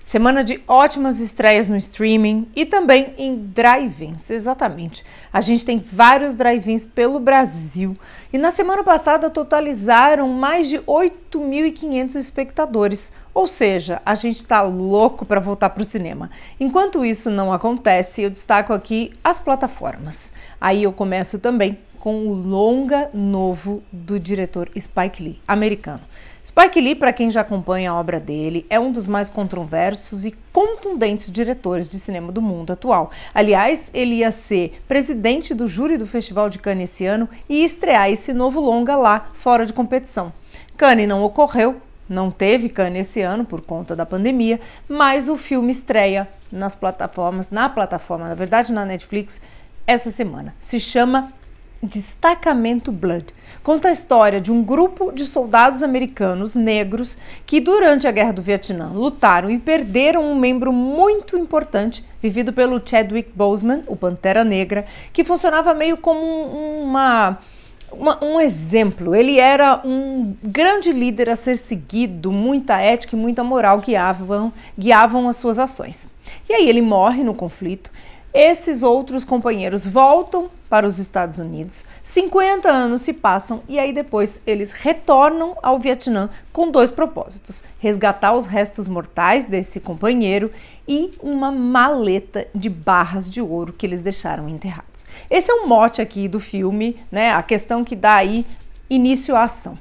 Semana de ótimas estreias no streaming e também em drive-ins, exatamente. A gente tem vários drive-ins pelo Brasil e na semana passada totalizaram mais de 8.500 espectadores, ou seja, a gente está louco para voltar para o cinema. Enquanto isso não acontece, eu destaco aqui as plataformas. Aí eu começo também com o longa novo do diretor Spike Lee, americano. Spike Lee, para quem já acompanha a obra dele, é um dos mais controversos e contundentes diretores de cinema do mundo atual. Aliás, ele ia ser presidente do júri do Festival de Cannes esse ano e estrear esse novo longa lá, fora de competição. Cannes não ocorreu, não teve Cannes esse ano por conta da pandemia, mas o filme estreia na verdade na Netflix, essa semana. Se chama Destacamento Blood. Conta a história de um grupo de soldados americanos negros que durante a Guerra do Vietnã lutaram e perderam um membro muito importante, vivido pelo Chadwick Boseman, o Pantera Negra, que funcionava meio como um exemplo. Ele era um grande líder a ser seguido, muita ética e muita moral guiavam as suas ações. E aí ele morre no conflito. Esses outros companheiros voltam para os Estados Unidos, 50 anos se passam e aí depois eles retornam ao Vietnã com dois propósitos: resgatar os restos mortais desse companheiro e uma maleta de barras de ouro que eles deixaram enterrados. Esse é o mote aqui do filme, né? A questão que dá aí início à ação.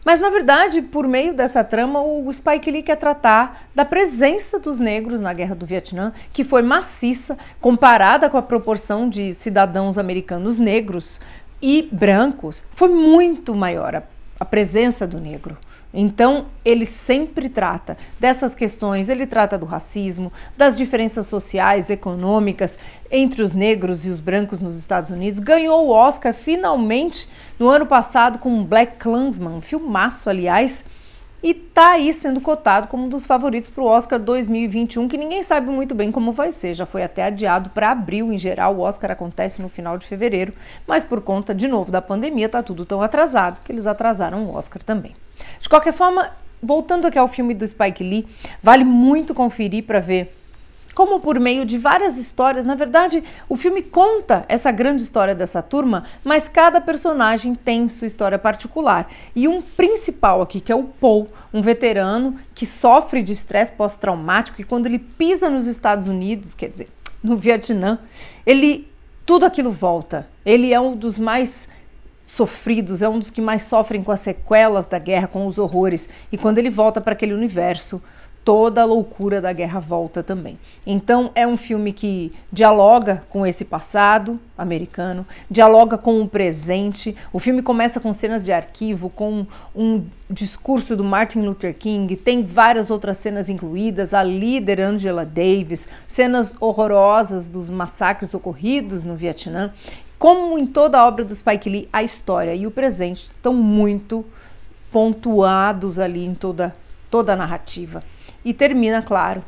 Mas, na verdade, por meio dessa trama, o Spike Lee quer tratar da presença dos negros na Guerra do Vietnã, que foi maciça, comparada com a proporção de cidadãos americanos negros e brancos, foi muito maior a presença do negro. Então, ele sempre trata dessas questões, ele trata do racismo, das diferenças sociais, econômicas entre os negros e os brancos nos Estados Unidos. Ganhou o Oscar finalmente no ano passado com Black Klansman, um filmaço, aliás, e tá aí sendo cotado como um dos favoritos para o Oscar 2021, que ninguém sabe muito bem como vai ser. Já foi até adiado para abril, em geral, o Oscar acontece no final de fevereiro, mas por conta, de novo, da pandemia, tá tudo tão atrasado que eles atrasaram o Oscar também. De qualquer forma, voltando aqui ao filme do Spike Lee, vale muito conferir para ver como por meio de várias histórias, na verdade, o filme conta essa grande história dessa turma, mas cada personagem tem sua história particular. E um principal aqui, que é o Paul, um veterano que sofre de estresse pós-traumático e quando ele pisa nos Estados Unidos, quer dizer, no Vietnã, tudo aquilo volta. Ele é um dos mais sofridos, é um dos que mais sofrem com as sequelas da guerra, com os horrores. E quando ele volta para aquele universo, toda a loucura da guerra volta também. Então é um filme que dialoga com esse passado americano, dialoga com o presente. O filme começa com cenas de arquivo, com um discurso do Martin Luther King, tem várias outras cenas incluídas, a líder Angela Davis, cenas horrorosas dos massacres ocorridos no Vietnã. Como em toda a obra do Spike Lee, a história e o presente estão muito pontuados ali em toda a narrativa. E termina, claro,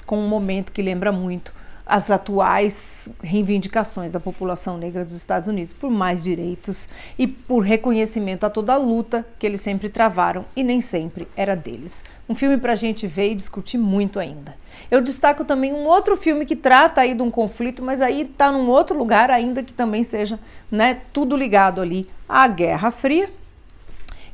com um momento que lembra muito as atuais reivindicações da população negra dos Estados Unidos por mais direitos e por reconhecimento a toda a luta que eles sempre travaram e nem sempre era deles. Um filme para a gente ver e discutir muito ainda. Eu destaco também um outro filme que trata aí de um conflito, mas aí está num outro lugar ainda que também seja, né, tudo ligado ali à Guerra Fria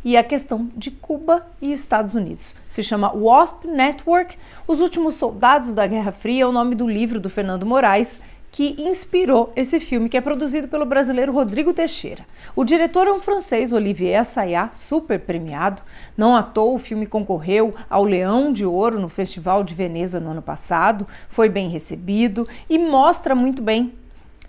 e a questão de Cuba e Estados Unidos. Se chama Wasp Network, Os Últimos Soldados da Guerra Fria, é o nome do livro do Fernando Moraes, que inspirou esse filme, que é produzido pelo brasileiro Rodrigo Teixeira. O diretor é um francês, Olivier Assayas, super premiado. Não à toa, o filme concorreu ao Leão de Ouro no Festival de Veneza no ano passado, foi bem recebido e mostra muito bem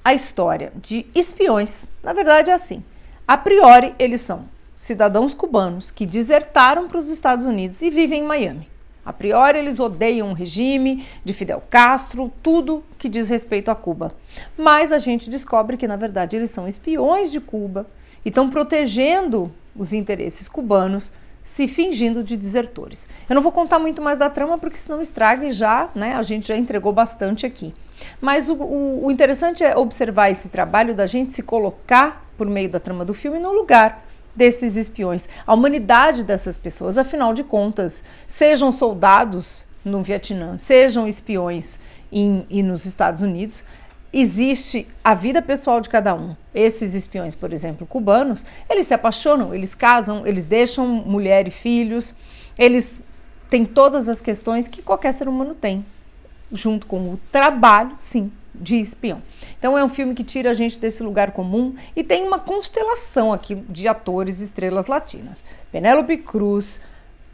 a história de espiões. Na verdade é assim, a priori eles são cidadãos cubanos que desertaram para os Estados Unidos e vivem em Miami. A priori, eles odeiam o regime de Fidel Castro, tudo que diz respeito a Cuba. Mas a gente descobre que, na verdade, eles são espiões de Cuba e estão protegendo os interesses cubanos, se fingindo de desertores. Eu não vou contar muito mais da trama, porque senão estraga e já, né, a gente já entregou bastante aqui. Mas o interessante é observar esse trabalho da gente se colocar, por meio da trama do filme, no lugar desses espiões, a humanidade dessas pessoas. Afinal de contas, sejam soldados no Vietnã sejam espiões e nos Estados Unidos, existe a vida pessoal de cada um. Esses espiões, por exemplo, cubanos, eles se apaixonam, eles casam, eles deixam mulher e filhos, eles têm todas as questões que qualquer ser humano tem, junto com o trabalho, sim, de espião. Então é um filme que tira a gente desse lugar comum e tem uma constelação aqui de atores e estrelas latinas. Penélope Cruz,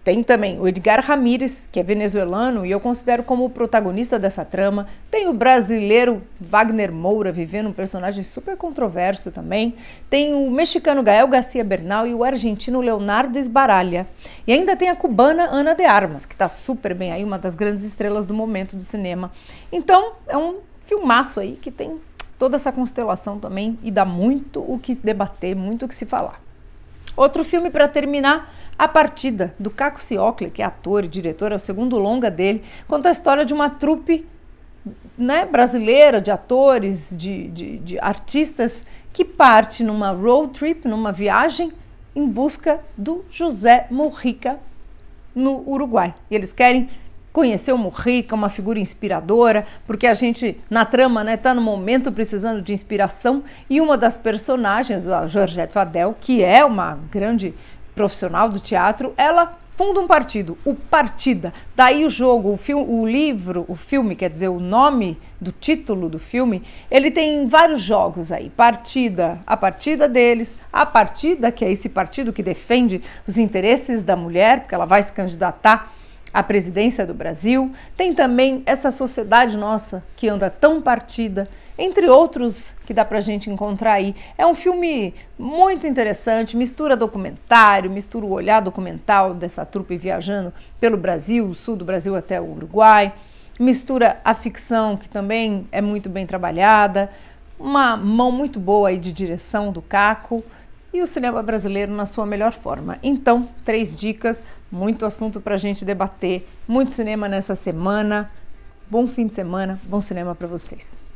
tem também o Edgar Ramírez, que é venezuelano e eu considero como o protagonista dessa trama. Tem o brasileiro Wagner Moura vivendo um personagem super controverso também. Tem o mexicano Gael García Bernal e o argentino Leonardo Esbaraglia. E ainda tem a cubana Ana de Armas, que está super bem aí, uma das grandes estrelas do momento do cinema. Então é um filmaço aí que tem toda essa constelação também e dá muito o que debater, muito o que se falar. Outro filme para terminar, A Partida, do Caco Ciocli, que é ator e diretor, é o segundo longa dele, conta a história de uma trupe, né, brasileira, de atores, de artistas, que parte numa road trip, numa viagem, em busca do José Mujica no Uruguai. E eles querem conhecer o Mujica, uma figura inspiradora, porque a gente, na trama, né, tá no momento precisando de inspiração, e uma das personagens, a Georgette Fadel, que é uma grande profissional do teatro, ela funda um partido, o Partida. Daí o jogo, o filme, quer dizer, o nome do título do filme, ele tem vários jogos aí. Partida, a partida deles, a partida, que é esse partido que defende os interesses da mulher, porque ela vai se candidatar à presidência do Brasil. Tem também essa sociedade nossa que anda tão partida, entre outros que dá pra gente encontrar aí. É um filme muito interessante, mistura documentário, mistura o olhar documental dessa trupe viajando pelo Brasil, o sul do Brasil até o Uruguai, mistura a ficção, que também é muito bem trabalhada, uma mão muito boa aí de direção do Caco, e o cinema brasileiro na sua melhor forma. Então, 3 dicas, muito assunto para a gente debater, muito cinema nessa semana. Bom fim de semana, bom cinema para vocês.